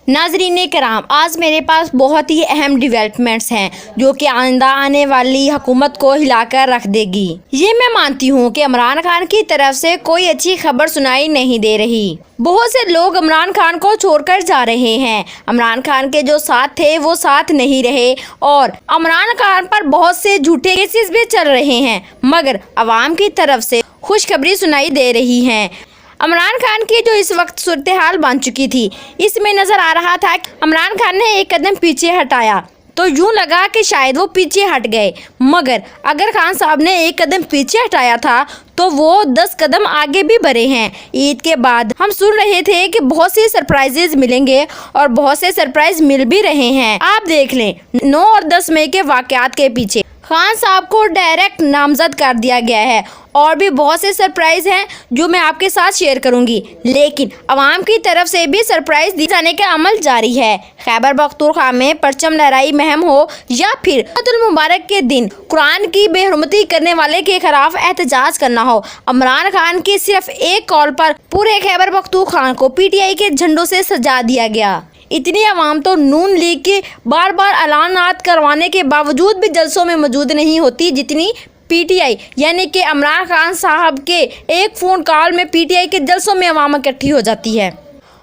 ناظرین کرام، آج میرے پاس بہت ہی اہم ڈیولپمنٹس ہیں جو کہ آئندہ آنے والی حکومت کو ہلا کر رکھ دے گی۔ یہ میں مانتی ہوں کہ عمران خان کی طرف سے کوئی اچھی خبر سنائی نہیں دے رہی۔ بہت سے لوگ عمران خان کو چھوڑ کر جا رہے ہیں۔ عمران خان کے جو ساتھ تھے وہ ساتھ نہیں رہے اور عمران خان پر بہت سے جھوٹے کیسز بھی چل رہے ہیں، مگر عوام کی طرف سے خوشخبری سنائی دے رہی ہے۔ عمران خان کی جو اس وقت صورتحال بن چکی تھی، اس میں نظر آ رہا تھا کہ عمران خان نے ایک قدم پیچھے ہٹایا تو یوں لگا کہ شاید وہ پیچھے ہٹ گئے، مگر اگر خان صاحب نے ایک قدم پیچھے ہٹایا تھا تو وہ 10 قدم آگے بھی بڑھے ہیں۔ عید کے بعد ہم سن رہے تھے کہ بہت سی سرپرائزز ملیں گے اور بہت سے سرپرائز مل بھی رہے ہیں۔ آپ دیکھ لیں، 9 اور 10 مئی کے واقعات کے پیچھے خان صاحب کو ڈائریکٹ نامزد کر دیا گیا ہے، اور بھی بہت سے سرپرائز ہیں جو میں آپ کے ساتھ شیئر کروں گی، لیکن عوام کی طرف سے بھی سرپرائز دی جانے کا عمل جاری ہے۔ خیبر پختونخوا میں پرچم لہرائی مہم ہو یا پھر عید المبارک کے دن قرآن کی بے حرمتی کرنے والے کے خلاف احتجاج کرنا ہو، عمران خان کی صرف ایک کال پر پورے خیبر پختونخوا کو پی ٹی آئی کے جھنڈوں سے سجا دیا گیا۔ اتنی عوام تو نون لیگ کے بار بار اعلانات کروانے کے باوجود بھی جلسوں میں موجود نہیں ہوتی، جتنی پی ٹی آئی یعنی کہ عمران خان صاحب کے ایک فون کال میں پی ٹی آئی کے جلسوں میں عوام اکٹھی ہو جاتی ہے۔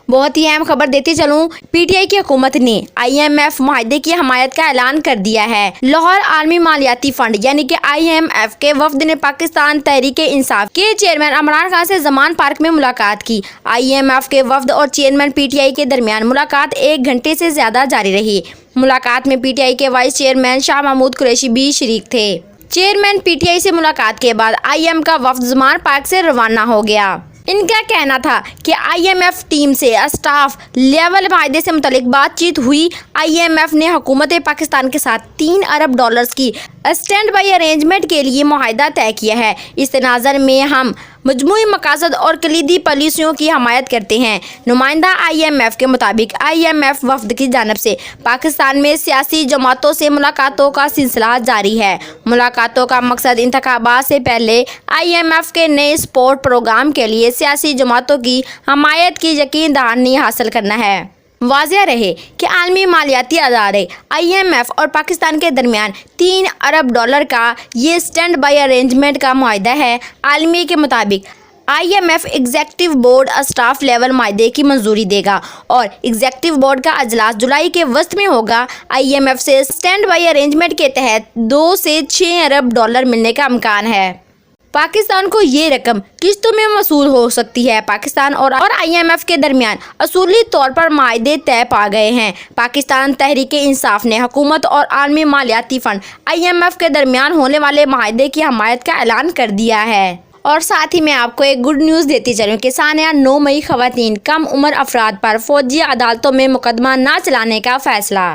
بہت ہی اہم خبر دیتی چلوں، پی ٹی آئی کی حکومت نے آئی ایم ایف معاہدے کی حمایت کا اعلان کر دیا ہے۔ لاہور عالمی مالیاتی فنڈ یعنی کہ آئی ایم ایف کے وفد نے پاکستان تحریک انصاف کے چیئرمین عمران خان سے زمان پارک میں ملاقات کی۔ آئی ایم ایف کے وفد اور چیئرمین پی ٹی آئی کے درمیان ملاقات 1 گھنٹے سے زیادہ جاری رہی۔ ملاقات میں پی ٹی آئی کے وائس چیئرمین شاہ محمود قریشی بھی شریک تھے۔ چیئرمین پی ٹی آئی سے ملاقات کے بعد آئی ایم کا وفد زمان پارک سے روانہ ہو گیا۔ ان کا کہنا تھا کہ آئی ایم ایف ٹیم سے اسٹاف لیول معاہدے سے متعلق بات چیت ہوئی۔ آئی ایم ایف نے حکومت پاکستان کے ساتھ $3 ارب کی اسٹینڈ بائی ارینجمنٹ کے لیے معاہدہ طے کیا ہے۔ اس تناظر میں ہم مجموعی مقاصد اور کلیدی پالیسیوں کی حمایت کرتے ہیں۔ نمائندہ آئی ایم ایف کے مطابق آئی ایم ایف وفد کی جانب سے پاکستان میں سیاسی جماعتوں سے ملاقاتوں کا سلسلہ جاری ہے۔ ملاقاتوں کا مقصد انتخابات سے پہلے آئی ایم ایف کے نئے سپورٹ پروگرام کے لیے سیاسی جماعتوں کی حمایت کی یقین دہانی حاصل کرنا ہے۔ واضح رہے کہ عالمی مالیاتی ادارے آئی ایم ایف اور پاکستان کے درمیان $3 ارب کا یہ اسٹینڈ بائی ارینجمنٹ کا معاہدہ ہے۔ عالمی کے مطابق IMF executive board staff level معاہدے کی منظوری دے گا اور ایگزیکٹو بورڈ کا اجلاس جولائی کے وسط میں ہوگا۔ آئی ایم ایف سے اسٹینڈ بائی ارینجمنٹ کے تحت $2 سے $6 ارب ملنے کا امکان ہے۔ پاکستان کو یہ رقم قسطوں میں وصول ہو سکتی ہے۔ پاکستان اور آئی ایم ایف کے درمیان اصولی طور پر معاہدے طے پا گئے ہیں۔ پاکستان تحریک انصاف نے حکومت اور عالمی مالیاتی فنڈ آئی ایم ایف کے درمیان ہونے والے معاہدے کی حمایت کا اعلان کر دیا ہے۔ اور ساتھ ہی میں آپ کو ایک گڈ نیوز دیتی چلوں کہ سانحہ 9 مئی خواتین کم عمر افراد پر فوجی عدالتوں میں مقدمہ نہ چلانے کا فیصلہ۔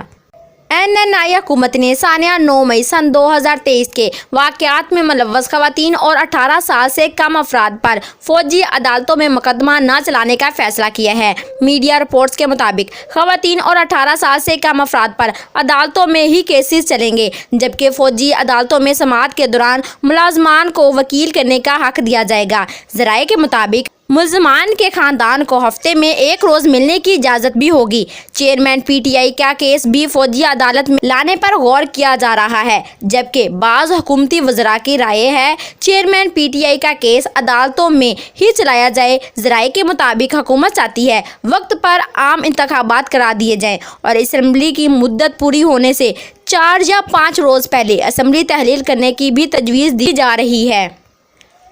این این آئی حکومت نے سانحہ 9 مئی سن 2023 کے واقعات میں ملوث خواتین اور 18 سال سے کم افراد پر فوجی عدالتوں میں مقدمہ نہ چلانے کا فیصلہ کیا ہے۔ میڈیا رپورٹس کے مطابق خواتین اور 18 سال سے کم افراد پر عدالتوں میں ہی کیسز چلیں گے، جبکہ فوجی عدالتوں میں سماعت کے دوران ملازمان کو وکیل کرنے کا حق دیا جائے گا۔ ذرائع کے مطابق ملزمان کے خاندان کو ہفتے میں 1 روز ملنے کی اجازت بھی ہوگی۔ چیئرمین پی ٹی آئی کا کیس بھی فوجی عدالت میں لانے پر غور کیا جا رہا ہے، جبکہ بعض حکومتی وزراء کی رائے ہے چیئرمین پی ٹی آئی کا کیس عدالتوں میں ہی چلایا جائے۔ ذرائع کے مطابق حکومت چاہتی ہے وقت پر عام انتخابات کرا دیے جائیں اور اسمبلی کی مدت پوری ہونے سے 4 یا 5 روز پہلے اسمبلی تحلیل کرنے کی بھی تجویز دی جا رہی ہے۔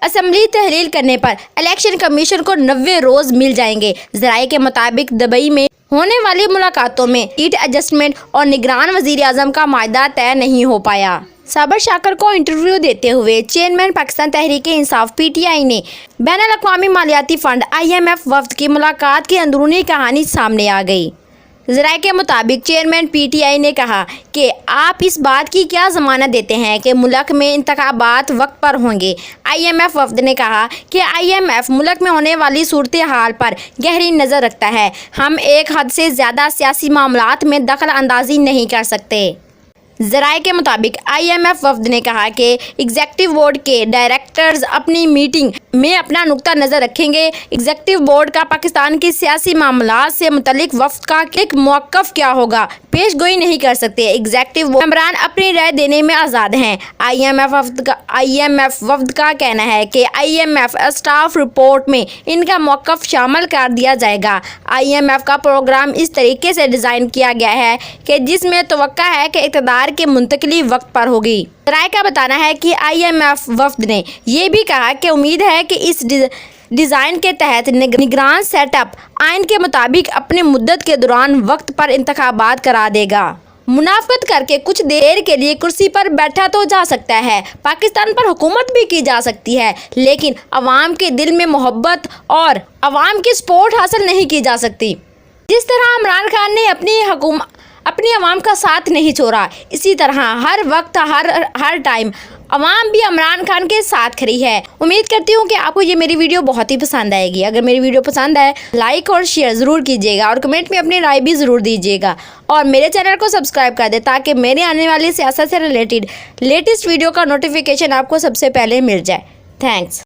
اسمبلی تحلیل کرنے پر الیکشن کمیشن کو 90 روز مل جائیں گے۔ ذرائع کے مطابق دبئی میں ہونے والی ملاقاتوں میں سیٹ ایڈجسٹمنٹ اور نگران وزیر اعظم کا معاہدہ طے نہیں ہو پایا۔ صابر شاکر کو انٹرویو دیتے ہوئے chairman Pakistan Tehreek Insaf P T I نے بین الاقوامی مالیاتی فنڈ آئی ایم ایف وفد کی ملاقات کی اندرونی کہانی سامنے آ گئی۔ ذرائع کے مطابق چیئرمین پی ٹی آئی نے کہا کہ آپ اس بات کی کیا ضمانت دیتے ہیں کہ ملک میں انتخابات وقت پر ہوں گے۔ آئی ایم ایف وفد نے کہا کہ آئی ایم ایف ملک میں ہونے والی صورتحال پر گہری نظر رکھتا ہے۔ ہم ایک حد سے زیادہ سیاسی معاملات میں دخل اندازی نہیں کر سکتے۔ ذرائع کے مطابق آئی ایم ایف وفد نے کہا کہ ایگزیکٹو بورڈ کے ڈائریکٹرز اپنی میٹنگ میں اپنا نقطہ نظر رکھیں گے۔ ایگزیکٹو بورڈ کا پاکستان کی سیاسی معاملات سے متعلق وفد کا ایک موقف کیا ہوگا، پیش گوئی نہیں کر سکتے۔ ایگزیکٹو بورڈ ممبران اپنی رائے دینے میں آزاد ہیں۔ آئی ایم ایف وفد کا کہنا ہے کہ IMF staff report میں ان کا موقف شامل کر دیا جائے گا۔ آئی ایم ایف کا پروگرام اس طریقے سے ڈیزائن کیا گیا ہے کہ جس میں توقع ہے کہ اقتدار کی منتقلی وقت پر ہوگی۔ ذرائع کا بتانا ہے کہ آئی ایم ایف وفد نے یہ بھی کہا کہ امید ہے کہ اس ڈیزائن کے تحت نگران سیٹ اپ آئین کے مطابق اپنی مدت کے دوران وقت پر انتخابات کرا دے گا۔ منافقت کر کے کچھ دیر کے لیے کرسی پر بیٹھا تو جا سکتا ہے، پاکستان پر حکومت بھی کی جا سکتی ہے، لیکن عوام کے دل میں محبت اور عوام کی سپورٹ حاصل نہیں کی جا سکتی۔ جس طرح عمران خان نے اپنی عوام کا ساتھ نہیں چھوڑا، اسی طرح ہر وقت ہر ٹائم عوام بھی عمران خان کے ساتھ کھڑی ہے۔ امید کرتی ہوں کہ آپ کو یہ میری ویڈیو بہت ہی پسند آئے گی۔ اگر میری ویڈیو پسند آئے لائک اور شیئر ضرور کیجیے گا اور کمنٹ میں اپنی رائے بھی ضرور دیجیے گا، اور میرے چینل کو سبسکرائب کر دیں تاکہ میرے آنے والی سیاست سے ریلیٹڈ لیٹسٹ ویڈیو کا نوٹیفیکیشن آپ کو سب سے پہلے مل جائے۔ تھینکس۔